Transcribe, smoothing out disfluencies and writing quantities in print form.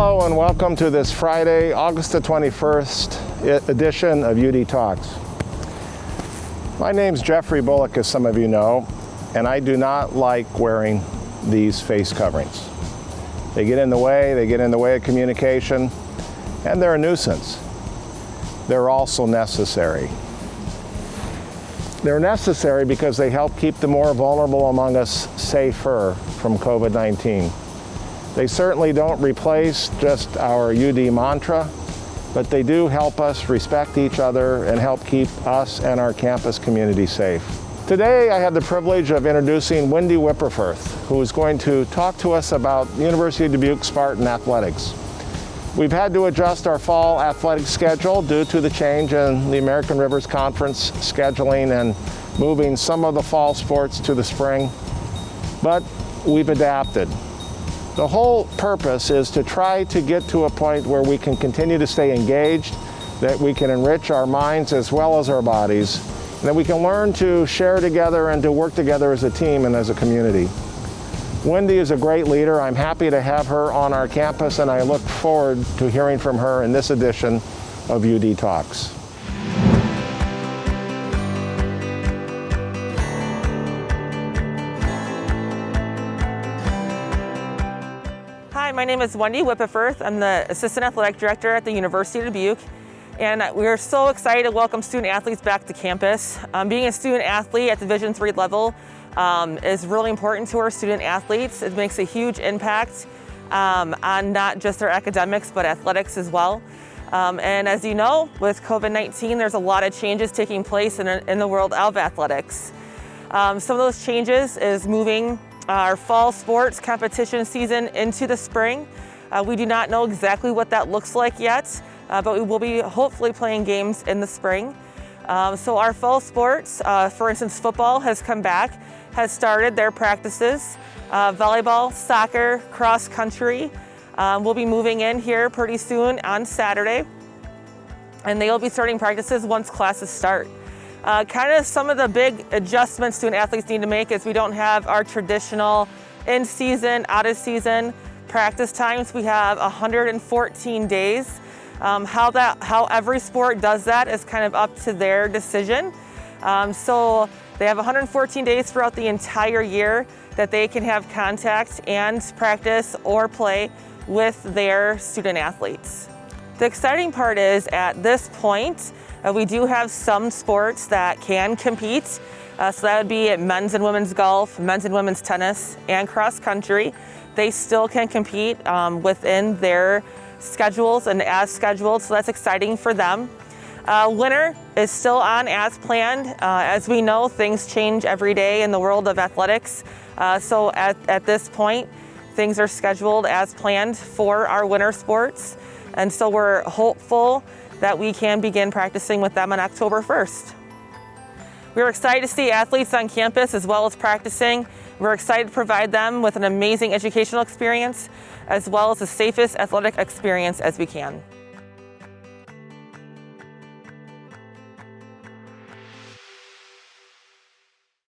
Hello and welcome to this Friday, August the 21st edition of UD Talks. My name's Jeffrey Bullock, as some of you know, and I do not like wearing these face coverings. They get in the way of communication, and they're a nuisance. They're also necessary. They're necessary because they help keep the more vulnerable among us safer from COVID-19. They certainly don't replace just our UD mantra, but they do help us respect each other and help keep us and our campus community safe. Today I have the privilege of introducing Wendi Wipperfurth, who is going to talk to us about University of Dubuque Spartan athletics. We've had to adjust our fall athletic schedule due to the change in the American Rivers Conference scheduling and moving some of the fall sports to the spring, but we've adapted. The whole purpose is to try to get to a point where we can continue to stay engaged, that we can enrich our minds as well as our bodies, and that we can learn to share together and to work together as a team and as a community. Wendi is a great leader. I'm happy to have her on our campus, and I look forward to hearing from her in this edition of UD Talks. Hi, my name is Wendi Wipperfurth. I'm the Assistant Athletic Director at the University of Dubuque, and we are so excited to welcome student athletes back to campus. Being a student athlete at Division III level is really important to our student athletes. It makes a huge impact on not just their academics, but athletics as well. And as you know, with COVID-19, there's a lot of changes taking place in the world of athletics. Some of those changes is moving our fall sports competition season into the spring. We do not know exactly what that looks like yet, but we will be hopefully playing games in the spring. So our fall sports, for instance, football has come back, has started their practices. Volleyball, soccer, cross country will be moving in here pretty soon on Saturday, and they will be starting practices once classes start. Kind of some of the big adjustments student athletes need to make is we don't have our traditional in-season, out-of-season practice times. We have 114 days. How every sport does that is kind of up to their decision. So they have 114 days throughout the entire year that they can have contact and practice or play with their student athletes. The exciting part is at this point, we do have some sports that can compete. So that would be men's and women's golf, men's and women's tennis, and cross country. They still can compete within their schedules and as scheduled, so that's exciting for them. Winter is still on as planned. As we know, things change every day in the world of athletics. So at this point, things are scheduled as planned for our winter sports. And so we're hopeful that we can begin practicing with them on October 1st. We're excited to see athletes on campus as well as practicing. We're excited to provide them with an amazing educational experience as well as the safest athletic experience as we can.